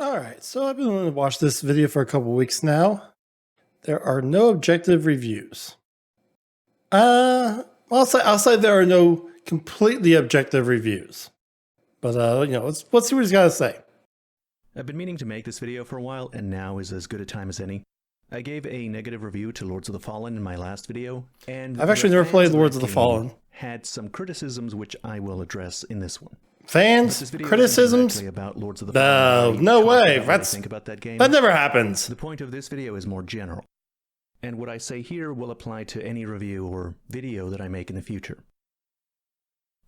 Alright, so I've been wanting to watch this video for a couple weeks now. There are no objective reviews. I'll say there are no completely objective reviews. But let's see what he's got to say. I've been meaning to make this video for a while, and now is as good a time as any. I gave a negative review to Lords of the Fallen in my last video, and I've actually never played Lords of the Fallen. Had some criticisms which I will address in this one. Fans? Criticisms? About Lords of the Fallen. No way. Think about that game. That never happens. The point of this video is more general, and what I say here will apply to any review or video that I make in the future.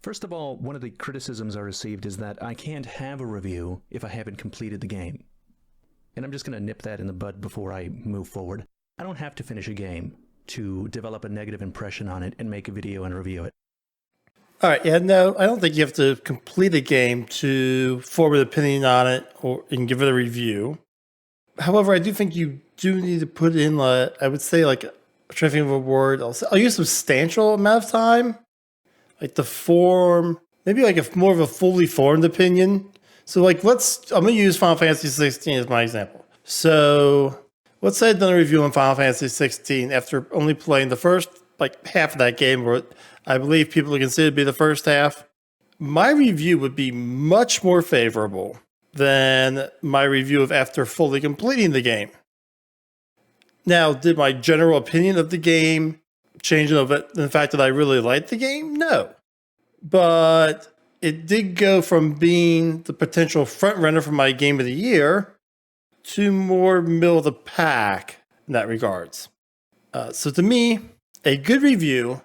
First of all, one of the criticisms I received is that I can't have a review if I haven't completed the game. And I'm just going to nip that in the bud before I move forward. I don't have to finish a game to develop a negative impression on it and make a video and review it. Alright, yeah, no, I don't think you have to complete a game to form an opinion on it and give it a review. However, I do think you do need to put in, I would say, I'm trying to think of a word. I'll use substantial amount of time. Like the form, maybe more of a fully formed opinion. So I'm going to use Final Fantasy 16 as my example. So let's say I've done a review on Final Fantasy 16 after only playing the first half of that game, or I believe people consider to be the first half. My review would be much more favorable than my review of after fully completing the game. Now, did my general opinion of the game change in the fact that I really liked the game? No. But it did go from being the potential front runner for my game of the year to more middle of the pack in that regards. So to me, a good review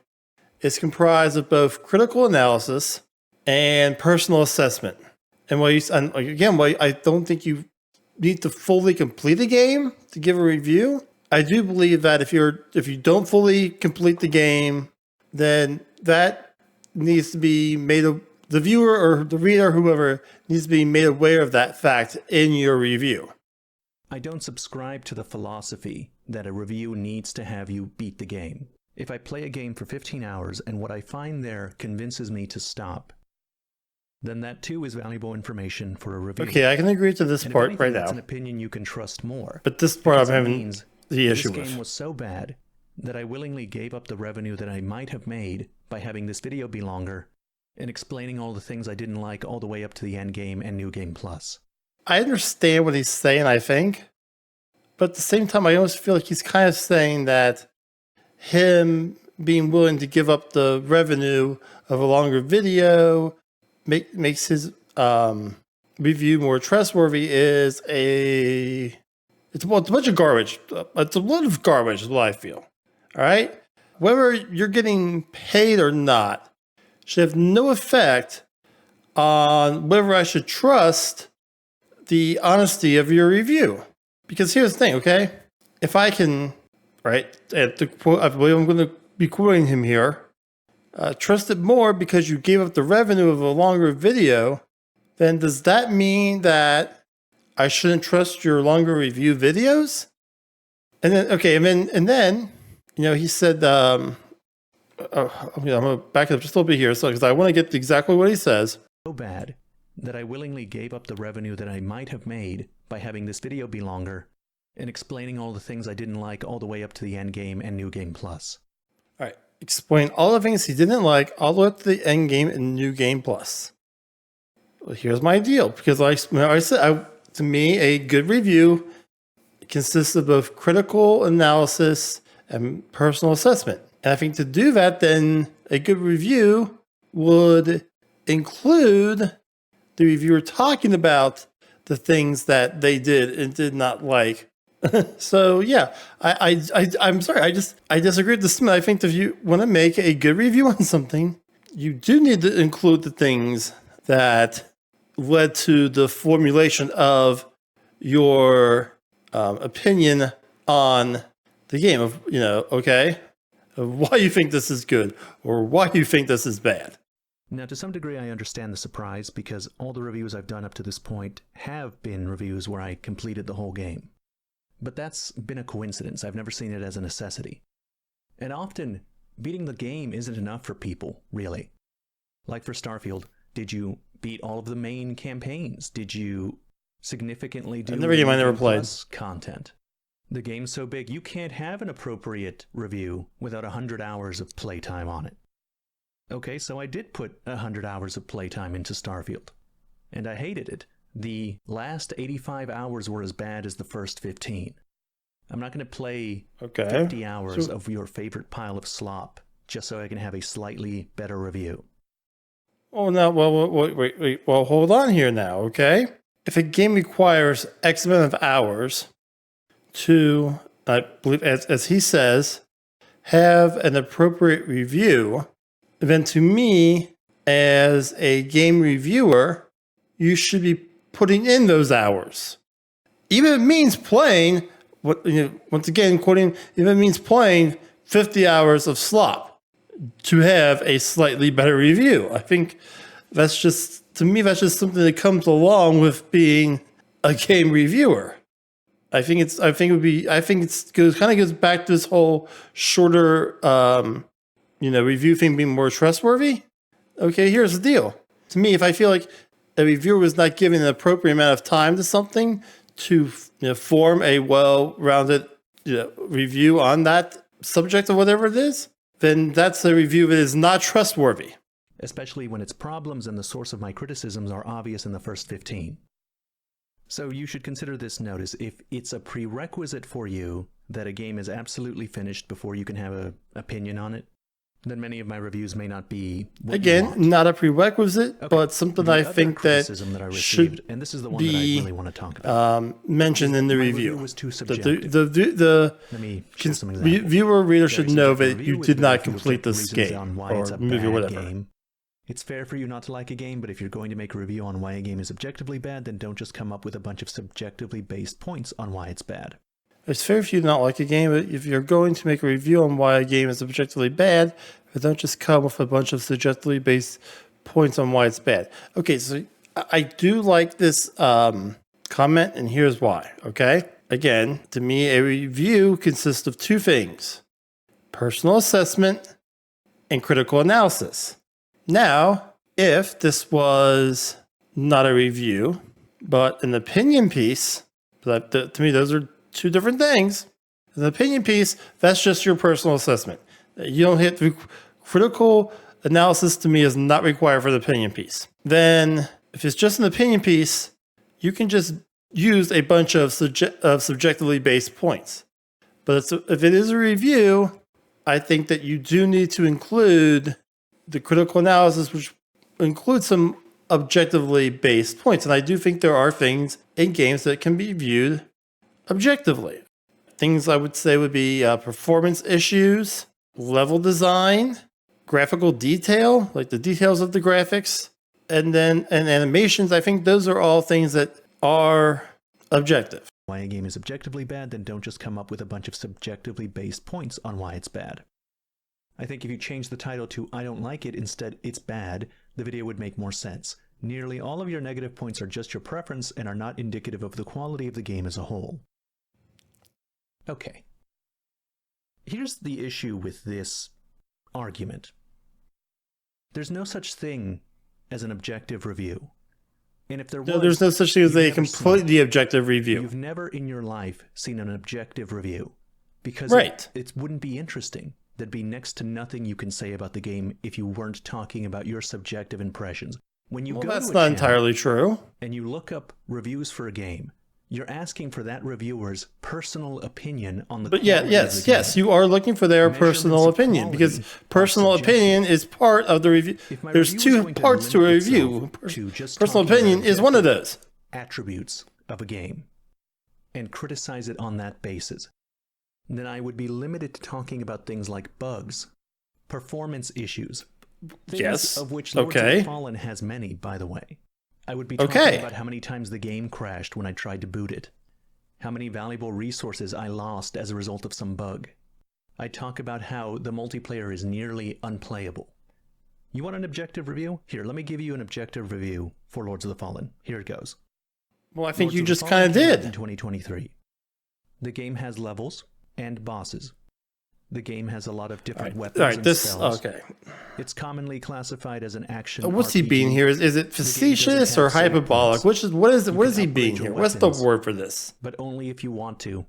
is comprised of both critical analysis and personal assessment. And I don't think you need to fully complete a game to give a review. I do believe that if you don't fully complete the game, then that needs to be the viewer or the reader, whoever, needs to be made aware of that fact in your review. I don't subscribe to the philosophy that a review needs to have you beat the game. If I play a game for 15 hours and what I find there convinces me to stop, then that too is valuable information for a review. Okay, I can agree to this part right now. That's an opinion you can trust more. But this part I'm having the issue with. This game was so bad that I willingly gave up the revenue that I might have made by having this video be longer and explaining all the things I didn't like all the way up to the end game and New Game Plus. I understand what he's saying, I think. But at the same time, I almost feel like he's kind of saying that him being willing to give up the revenue of a longer video makes his review more trustworthy it's a bunch of garbage. It's a lot of garbage is what I feel. All right? Whether you're getting paid or not should have no effect on whether I should trust the honesty of your review. Because here's the thing, okay? If I can, right, at the quote, I believe I'm going to be quoting him here, trust it more because you gave up the revenue of a longer video, then does that mean that I shouldn't trust your longer review videos? And then, he said, I'm going to back it up just a little bit here, because I want to get exactly what he says. So bad that I willingly gave up the revenue that I might have made by having this video be longer and explaining all the things I didn't like all the way up to the end game and New Game Plus. All right, explain all the things he didn't like all the way up to the end game and New Game Plus. Well, here's my deal, because to me, a good review consists of both critical analysis and personal assessment. And I think to do that, then a good review would include the reviewer talking about the things that they did and did not like. So yeah, I'm sorry. I disagree with this. I think if you want to make a good review on something, you do need to include the things that led to the formulation of your opinion on the game of why you think this is good or why you think this is bad. Now, to some degree, I understand the surprise because all the reviews I've done up to this point have been reviews where I completed the whole game. But that's been a coincidence. I've never seen it as a necessity. And often, beating the game isn't enough for people, really. Like for Starfield, did you beat all of the main campaigns? Did you significantly do Another game I never played. plus content. The game's so big, you can't have an appropriate review without 100 hours of playtime on it. Okay, so I did put 100 hours of playtime into Starfield, and I hated it. The last 85 hours were as bad as the first 15. I'm not going to play 50 hours of your favorite pile of slop just so I can have a slightly better review. Oh, no, well, wait. Well, hold on here now, okay? If a game requires X amount of hours to, I believe, as he says, have an appropriate review, then to me, as a game reviewer, you should be putting in those hours. Even if it means playing, once again, quoting, if it means playing 50 hours of slop to have a slightly better review. I think that's just, to me, that's just something that comes along with being a game reviewer. I think it kind of goes back to this whole shorter, review thing being more trustworthy. Okay, here's the deal. To me, if I feel like a reviewer was not giving an appropriate amount of time to something to form a well-rounded review on that subject or whatever it is, then that's a review that is not trustworthy. Especially when its problems and the source of my criticisms are obvious in the first 15. So you should consider this notice. If it's a prerequisite for you that a game is absolutely finished before you can have an opinion on it, then many of my reviews may not be what again, you want. not a prerequisite, Okay. but something I think that I received, should and this is the one that I really want to talk about. mentioned in the My review. was too That subjective. the Let me show some examples. viewer reader Very should know subjective that you review is did that not if you complete object to this reasons game on why or it's a movie or bad whatever. game. It's fair for you not to like a game, but if you're going to make a review on why a game is objectively bad, then don't just come up with a bunch of subjectively based points on why it's bad. It's fair if you not like a game, but if you're going to make a review on why a game is objectively bad, but don't just come with a bunch of subjectively based points on why it's bad. Okay, so I do like this comment, and here's why. Okay, again, to me, a review consists of two things: personal assessment and critical analysis. Now, if this was not a review, but an opinion piece, to me, those are two different things. An opinion piece, that's just your personal assessment. You don't hit critical analysis. To me, is not required for the opinion piece. Then, if it's just an opinion piece, you can just use a bunch of subjectively based points. But if it is a review, I think that you do need to include the critical analysis, which includes some objectively based points. And I do think there are things in games that can be viewed objectively. Things I would say would be performance issues, level design, graphical detail, like the details of the graphics, and animations. I think those are all things that are objective. Why a game is objectively bad, then don't just come up with a bunch of subjectively based points on why it's bad. I think if you change the title to I don't like it, instead it's bad, the video would make more sense. Nearly all of your negative points are just your preference and are not indicative of the quality of the game as a whole. Okay. Here's the issue with this argument. There's no such thing as an objective review. And if there was, There's no such thing as a completely objective review. You've never in your life seen an objective review. Because it wouldn't be interesting. There'd be next to nothing you can say about the game if you weren't talking about your subjective impressions. When you go that's to a not channel entirely true. and you look up reviews for a game, you're asking for that reviewer's personal opinion on the But quality of the game. yes, you are looking for their Measurements personal of opinion, because quality are personal subjective. opinion is part of the review. If my There's review is two going to parts to a limit review. itself to just Personal talking about opinion is one of those. attributes of a game and criticize it on that basis, then I would be limited to talking about things like bugs, performance issues, things Yes. of which Lords of Okay. the Fallen has many, by the way. I would be talking about how many times the game crashed when I tried to boot it, how many valuable resources I lost as a result of some bug. I talk about how the multiplayer is nearly unplayable. You want an objective review? Here, let me give you an objective review for Lords of the Fallen. Here it goes. Well, I think Lords you of the just Fallen kind of came out did. in 2023. The game has levels and bosses. The game has a lot of different All weapons right, and this spells. okay. It's commonly classified as an action What's he RPG. being here? Is it The game doesn't facetious or have save hyperbolic? points. What is You what is can he being upgrade your here? What's the weapons. word for this? But only if you want to.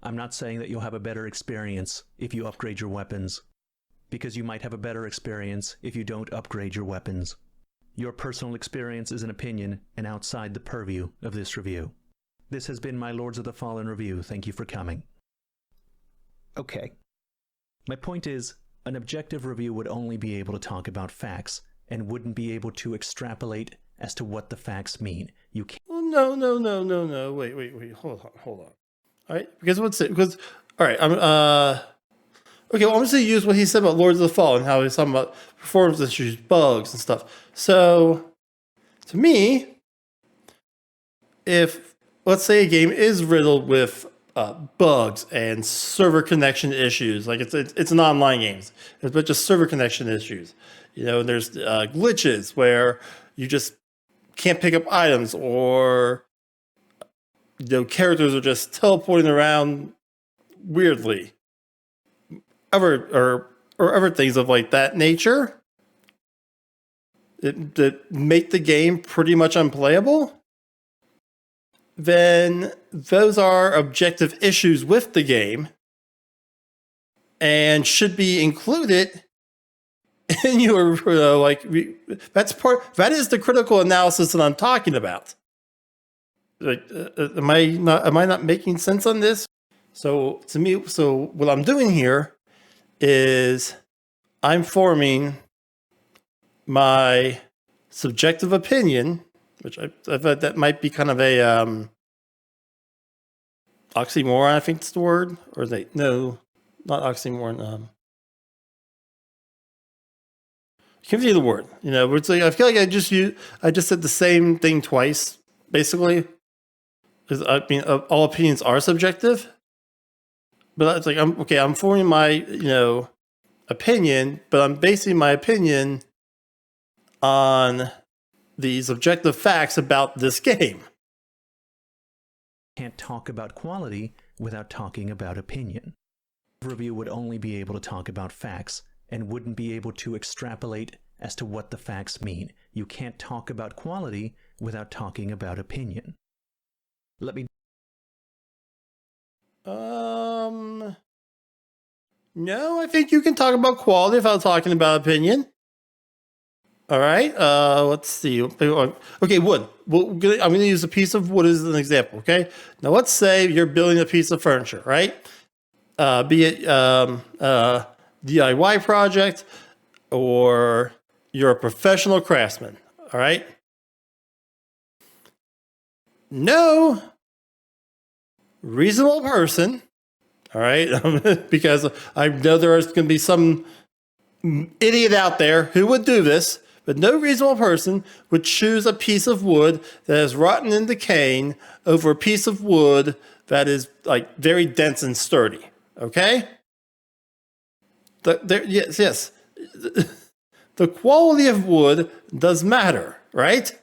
I'm not saying that you'll have a better experience if you upgrade your weapons, because you might have a better experience if you don't upgrade your weapons. Your personal experience is an opinion and outside the purview of this review. This has been my Lords of the Fallen review. Thank you for coming. Okay. My point is, an objective review would only be able to talk about facts and wouldn't be able to extrapolate as to what the facts mean. You can't. Well, no. Wait. Hold on. All right, because what's it? Because all right, okay. Well, I'm just gonna use what he said about Lords of the Fallen, how he's talking about performance issues, bugs, and stuff. So, to me, if let's say a game is riddled with bugs and server connection issues, like it's an online game, but just server connection issues. You know, there's glitches where you just can't pick up items, or characters are just teleporting around weirdly, or other things of like that nature that make the game pretty much unplayable. Then those are objective issues with the game and should be included in your that is the critical analysis that I'm talking about. Like, am I not making sense on this? So to me, what I'm doing here is I'm forming my subjective opinion, which I thought that might be kind of a oxymoron, I think it's the word, or no, not oxymoron. Give you the word, it's like I feel like I just said the same thing twice, basically. Because I mean, all opinions are subjective, but it's like I'm forming my opinion, but I'm basing my opinion on these objective facts about this game. Can't talk about quality without talking about opinion. Review would only be able to talk about facts and wouldn't be able to extrapolate as to what the facts mean. You can't talk about quality without talking about opinion. Let me... No, I think you can talk about quality without talking about opinion. All right, let's see. Okay, wood. I'm going to use a piece of wood as an example, okay? Now, let's say you're building a piece of furniture, right? Be it DIY project or you're a professional craftsman, all right? No reasonable person, all right? Because I know there's going to be some idiot out there who would do this, but no reasonable person would choose a piece of wood that is rotten and decaying over a piece of wood that is like very dense and sturdy. Okay? Yes. The quality of wood does matter, right?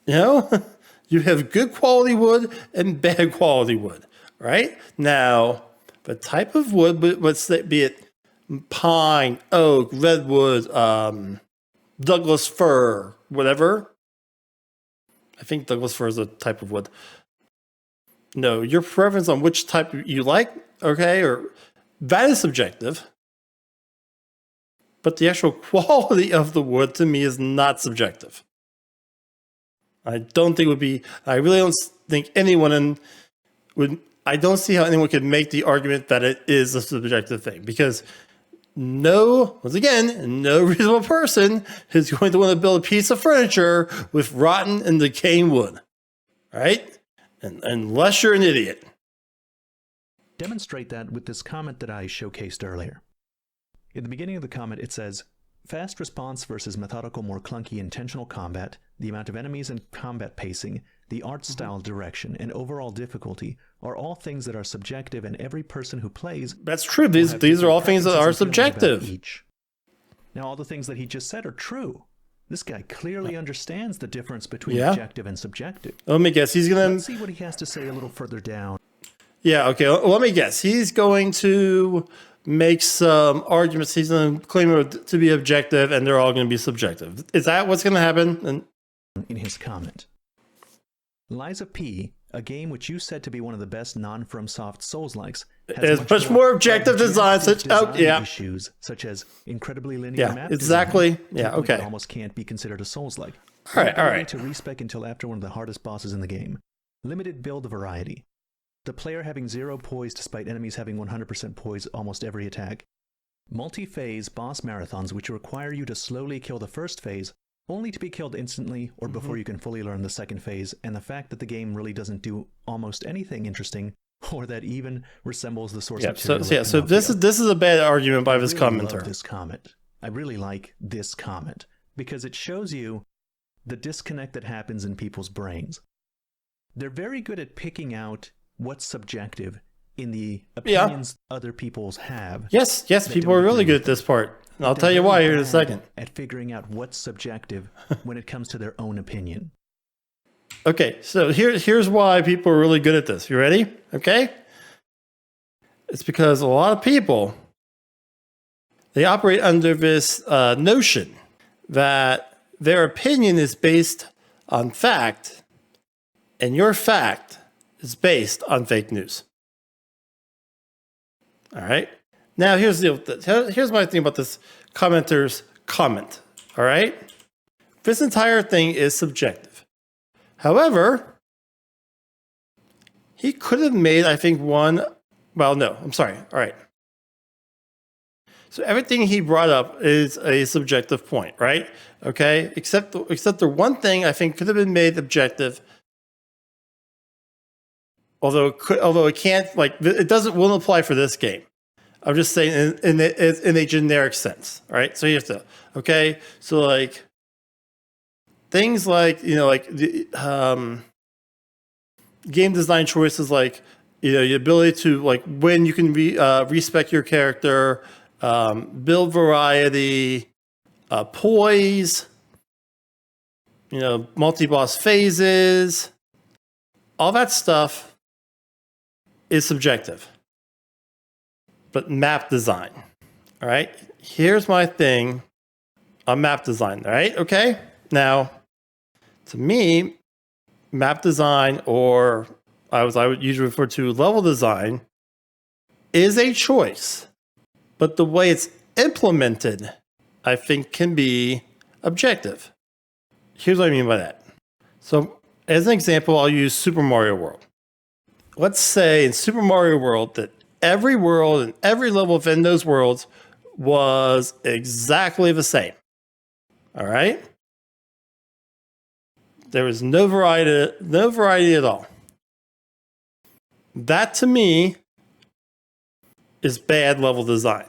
You have good quality wood and bad quality wood, right? Now, the type of wood, be it pine, oak, redwood, Douglas fir, whatever. I think Douglas fir is a type of wood. No, your preference on which type you like, okay, or that is subjective. But the actual quality of the wood to me is not subjective. I really don't think anyone I don't see how anyone could make the argument that it is a subjective thing, because no reasonable person is going to want to build a piece of furniture with rotten and decaying wood, right? Unless you're an idiot. Demonstrate that with this comment that I showcased earlier. In the beginning of the comment, it says, fast response versus methodical, more clunky intentional combat, the amount of enemies and combat pacing, the art style direction, and overall difficulty are all things that are subjective, and every person who plays... That's true. These are all things that are subjective. Now, all the things that he just said are true. This guy clearly understands the difference between objective and subjective. Let me guess. He's going to... Let's see what he has to say a little further down. Yeah, okay. Let me guess. He's going to make some arguments. He's going to claim it to be objective, and they're all going to be subjective. Is that what's going to happen? And in his comment. Liza P., a game which you said to be one of the best non-FromSoft Souls-likes, has much more objective design. Issues such as incredibly linear map exactly. Design, Yeah, okay. That almost can't be considered a Souls-like. All right. To respec until after one of the hardest bosses in the game. Limited build variety. The player having 0 poise despite enemies having 100% poise almost every attack. Multi-phase boss marathons which require you to slowly kill the first phase, only to be killed instantly or before you can fully learn the second phase, and the fact that the game really doesn't do almost anything interesting or that even resembles the source material. So this is a bad argument by this commenter. Love this comment. I really like this comment because it shows you the disconnect that happens in people's brains. They're very good at picking out what's subjective in the opinions other people's have. Yes, people are really good at this part. And I'll tell you why here in a second. At figuring out what's subjective when it comes to their own opinion. Okay, so here's why people are really good at this. You ready? Okay? It's because a lot of people, they operate under this notion that their opinion is based on fact, and your fact is based on fake news. All right? Now, here's my thing about this commenter's comment. All right? This entire thing is subjective. However, he could have made, I think, All right. So everything he brought up is a subjective point, right? Okay? Except the one thing I think could have been made objective, although it can't, won't apply for this game. I'm just saying in a generic sense, all right? So you have to, okay? So like things like, the game design choices, like, the ability to, like, when you can respec your character, build variety, poise, multi-boss phases, all that stuff is subjective. But map design, all right? Here's my thing on map design, all right? Okay? Now, to me, map design, or I would usually refer to level design, is a choice. But the way it's implemented, I think, can be objective. Here's what I mean by that. So, as an example, I'll use Super Mario World. Let's say in Super Mario World that every world and every level within those worlds was exactly the same. All right? There was no variety at all. That, to me, is bad level design.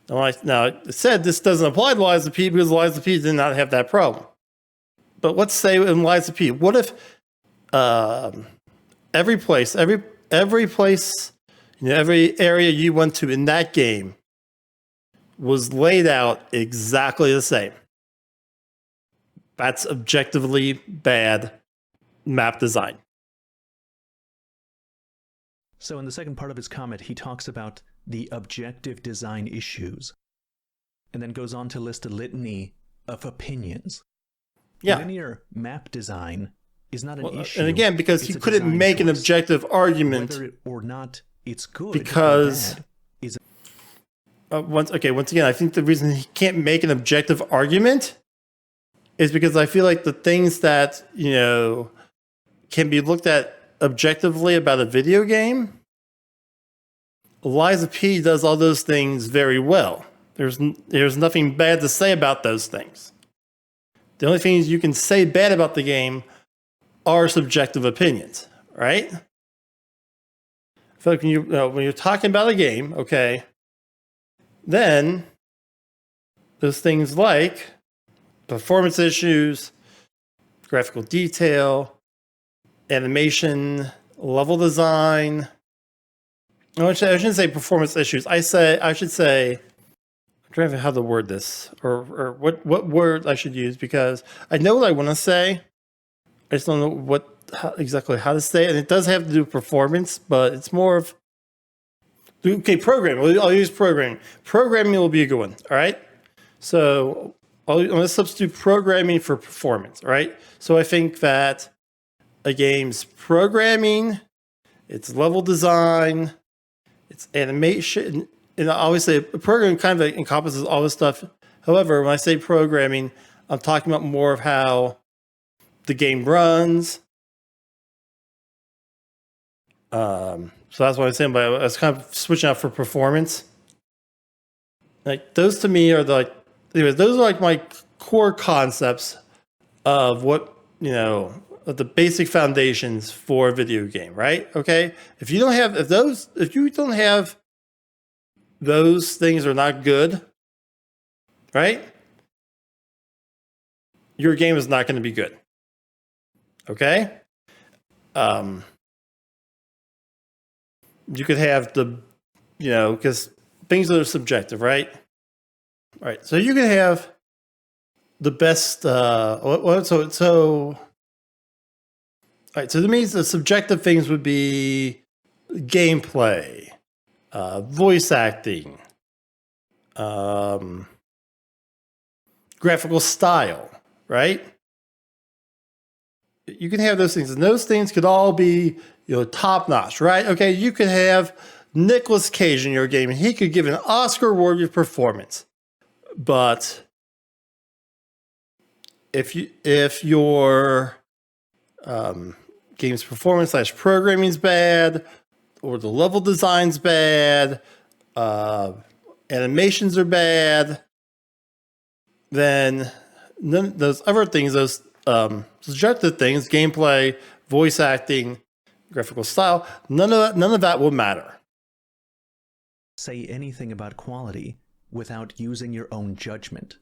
Now, it said this doesn't apply to Liza P because Liza P did not have that problem. But let's say in Liza P, what if every place, every area you went to in that game was laid out exactly the same? That's objectively bad map design. So in the second part of his comment, he talks about the objective design issues, and then goes on to list a litany of opinions. Yeah. Linear map design is not an issue. And again, because he couldn't make an objective argument. Whether or not it's good because or bad is... once again, I think the reason he can't make an objective argument is because I feel like the things that, can be looked at objectively about a video game, Liza P does all those things very well. There's nothing bad to say about those things. The only things you can say bad about the game are subjective opinions, right? I feel like when you're talking about a game, okay, then those things like performance issues, graphical detail, animation, level design. I shouldn't say performance issues. I should say, I'm trying to think how to word this, or what word I should use, because I know what I want to say. I just don't know what exactly how to say it, and it does have to do with performance, but it's more of programming. I'll use programming. Programming will be a good one. All right. So I'm going to substitute programming for performance. All right. So I think that a game's programming, its level design, its animation, and obviously a program kind of encompasses all this stuff. However, when I say programming, I'm talking about more of how the game runs. So that's what I'm saying, but I was kind of switching out for performance. Like those to me are anyways, those are like my core concepts of what, of the basic foundations for a video game, right? Okay. If you don't have those things are not good, right? Your game is not going to be good. Okay. You could have because things that are subjective, right? All right. So you could have the best, all right. So to me, the subjective things would be gameplay, voice acting, graphical style, right? You can have those things, and those things could all be, top notch, right? Okay, you could have Nicolas Cage in your game, and he could give an Oscar-worthy performance. But if your game's performance / programming is bad, or the level design's bad, animations are bad, then those other things, those subjective things, gameplay, voice acting, graphical style, none of that will matter. Say anything about quality without using your own judgment.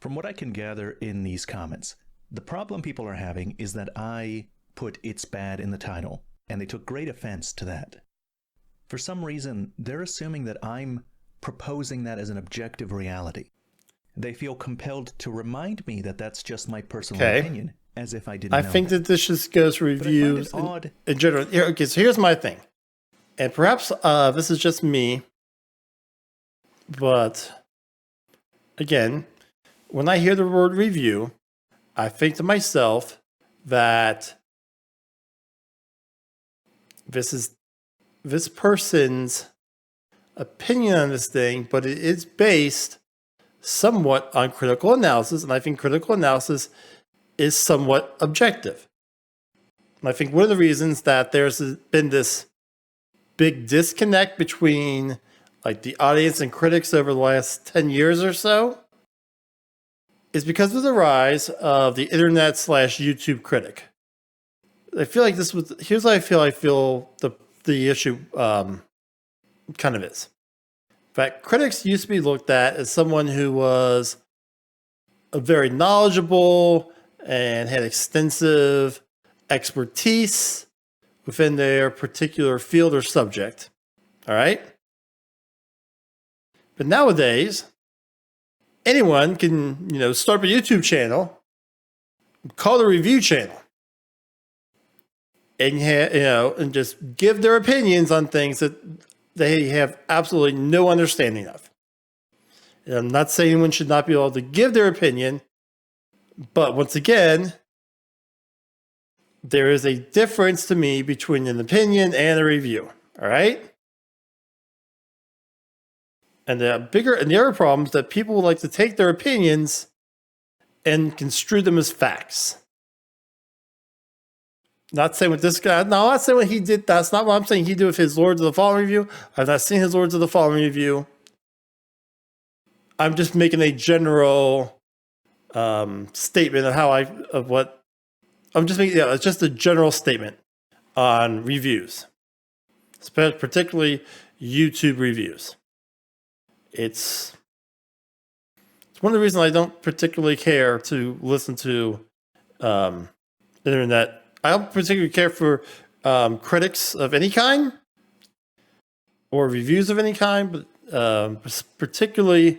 From what I can gather in these comments, the problem people are having is that I put "it's bad" in the title, and they took great offense to that. For some reason, they're assuming that I'm proposing that as an objective reality. They feel compelled to remind me that that's just my personal opinion, as if I didn't know. I think that this just goes reviews in general. Okay, so here's my thing. And perhaps this is just me, but again, when I hear the word review, I think to myself that this is this person's opinion on this thing, but it is based somewhat on critical analysis, and I think critical analysis is somewhat objective. And I think one of the reasons that there's been this big disconnect between like the audience and critics over the last 10 years or so is because of the rise of the internet / YouTube critic. I feel like here's what I feel the issue kind of is. In fact, critics used to be looked at as someone who was very knowledgeable and had extensive expertise within their particular field or subject. All right? But nowadays, anyone can, start a YouTube channel, call it a review channel, and and just give their opinions on things that they have absolutely no understanding of. And I'm not saying anyone should not be able to give their opinion, but once again, there is a difference to me between an opinion and a review. All right? And the other problem is that people like to take their opinions and construe them as facts. Not saying what this guy, no, I'm not saying what he did. That's not what I'm saying he did with his Lords of the Fallen review. I've not seen his Lords of the Fallen review. I'm just making a general statement of what I'm just making. Yeah, it's just a general statement on reviews, particularly YouTube reviews. It's one of the reasons I don't particularly care to listen to internet. I don't particularly care for critics of any kind or reviews of any kind, but particularly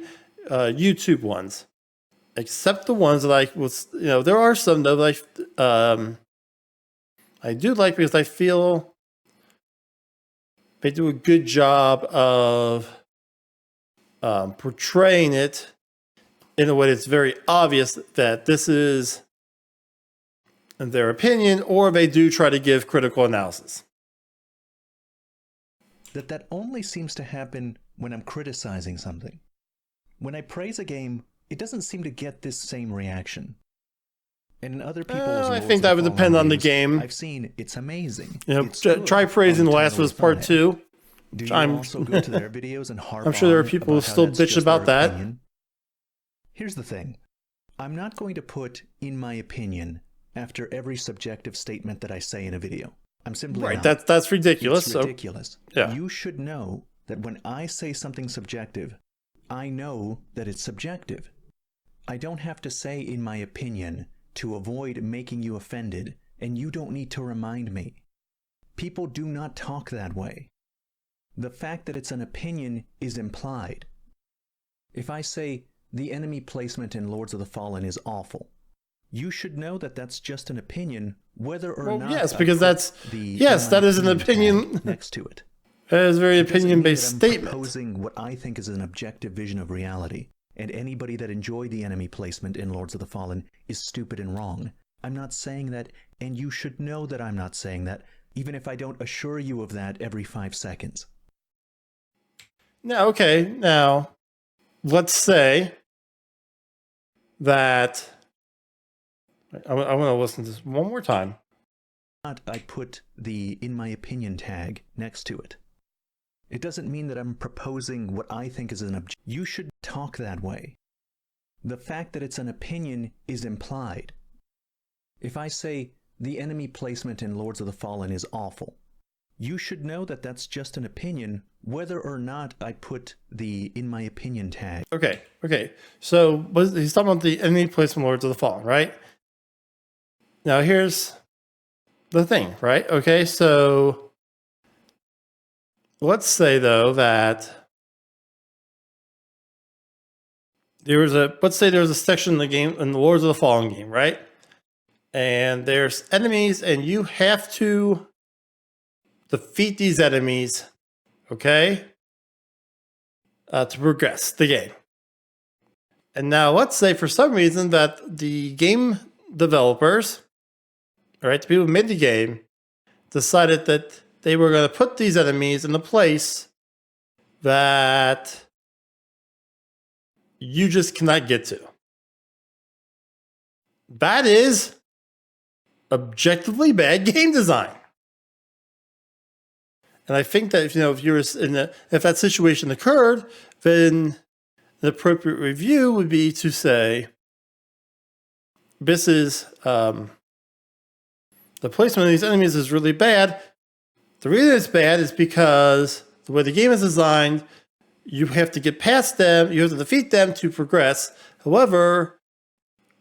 YouTube ones. Except the ones that there are some though that I do like because I feel they do a good job of portraying it in a way that's very obvious that this is their opinion, or they do try to give critical analysis. That only seems to happen when I'm criticizing something. When I praise a game, it doesn't seem to get this same reaction. And in other people's I Lords think of that the would Fallen depend on the reviews, game. I've seen it's amazing. You know, It's good. try praising The I'll Last of Us totally Part fine. 2. Do you I'm- also go to their videos and harp I'm sure there are on people who about how still that's bitch just about their that. opinion? Here's the thing. I'm not going to put "in my opinion" after every subjective statement that I say in a video. I'm simply Right, not. that's ridiculous. It's So ridiculous. yeah. You should know that when I say something subjective, I know that it's subjective. I don't have to say "in my opinion" to avoid making you offended, and you don't need to remind me. People do not talk that way. The fact that it's an opinion is implied. If I say the enemy placement in Lords of the Fallen is awful, you should know that that's just an opinion, whether or Well, not. yes, I because put that's the yes, "in my that is an opinion" opinion. tag next to it. That is a very It doesn't mean opinion-based that I'm statement. proposing what I think is an objective vision of reality, and anybody that enjoyed the enemy placement in Lords of the Fallen is stupid and wrong. I'm not saying that, and you should know that I'm not saying that, even if I don't assure you of that every 5 seconds. Now, okay, now let's say that I want to listen to this one more time. I put the "in my opinion" tag next to it. It doesn't mean that I'm proposing what I think is an objective. You should talk that way. The fact that it's an opinion is implied. If I say the enemy placement in Lords of the Fallen is awful, you should know that that's just an opinion, whether or not I put the "in my opinion" tag. Okay. So he's talking about the enemy placement Lords of the Fallen, right? Now here's the thing, right? Okay, so let's say though that let's say there was a section in the game in the Lords of the Fallen game, right? And there's enemies, and you have to defeat these enemies, okay, to progress the game. And now let's say for some reason that the game developers, all right, the people who made the game, decided that they were going to put these enemies in a place that you just cannot get to. That is objectively bad game design. And I think that if that situation occurred, then the appropriate review would be to say, this is the placement of these enemies is really bad. The reason it's bad is because the way the game is designed, you have to get past them, you have to defeat them to progress. However,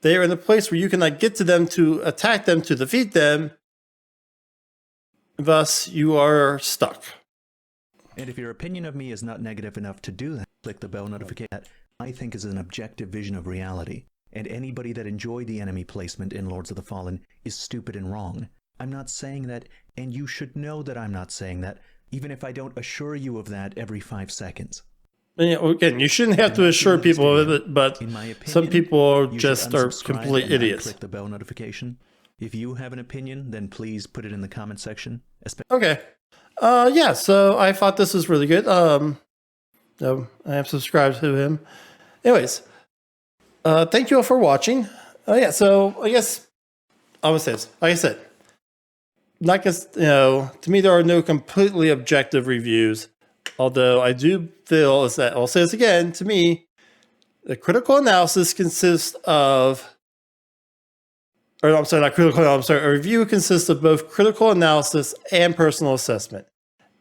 they are in a place where you cannot get to them to attack them, to defeat them. Thus, you are stuck. And if your opinion of me is not negative enough to do that, click the bell notification that I think is an objective vision of reality. And anybody that enjoyed the enemy placement in Lords of the Fallen is stupid and wrong. I'm not saying that, and you should know that I'm not saying that, even if I don't assure you of that every 5 seconds. And, again, you shouldn't have to assure people of it, but In my opinion, some people you just should are unsubscribe complete and idiots. Click the bell notification. If you have an opinion, then please put it in the comment section. Okay. Yeah, so I thought this was really good. So I am subscribed to him. Anyways, thank you all for watching. Yeah, so I guess I would say this. Like I said, not just, to me, there are no completely objective reviews. Although I do feel is that, I'll say this again, to me, the critical analysis consists of, or I'm sorry, not critical analysis, I'm sorry, a review consists of both critical analysis and personal assessment.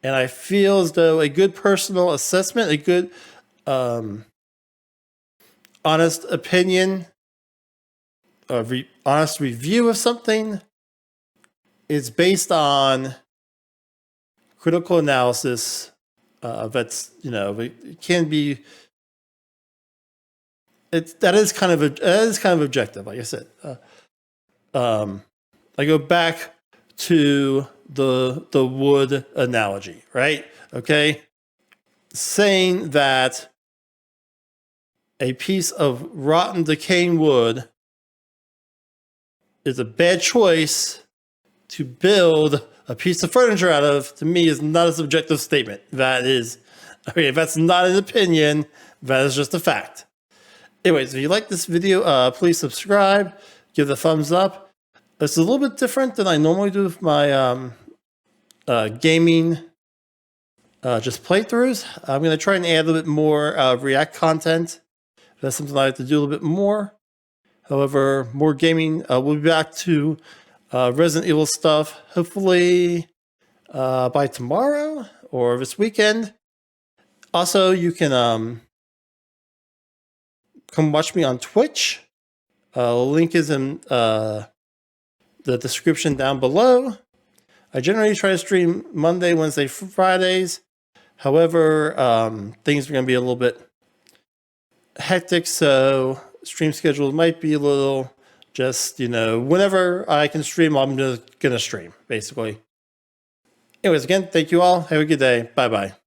And I feel as though a good personal assessment, a good honest opinion, honest review of something is based on critical analysis. That's, it can be, that is kind of objective, like I said. I go back to the wood analogy, right? Okay. Saying that a piece of rotten, decaying wood is a bad choice to build a piece of furniture out of, to me, is not a subjective statement. That is, okay, if that's not an opinion, that is just a fact. Anyways, if you like this video, please subscribe, give it a thumbs up. It's a little bit different than I normally do with my gaming just playthroughs. I'm going to try and add a little bit more React content. That's something I like to do a little bit more. However, more gaming. We'll be back to Resident Evil stuff, hopefully by tomorrow or this weekend. Also, you can come watch me on Twitch. Link is in the description down below. I generally try to stream Monday, Wednesday, Fridays. However, things are going to be a little bit hectic, so stream schedule might be a little just, whenever I can stream, I'm just going to stream, basically. Anyways, again, thank you all. Have a good day. Bye-bye.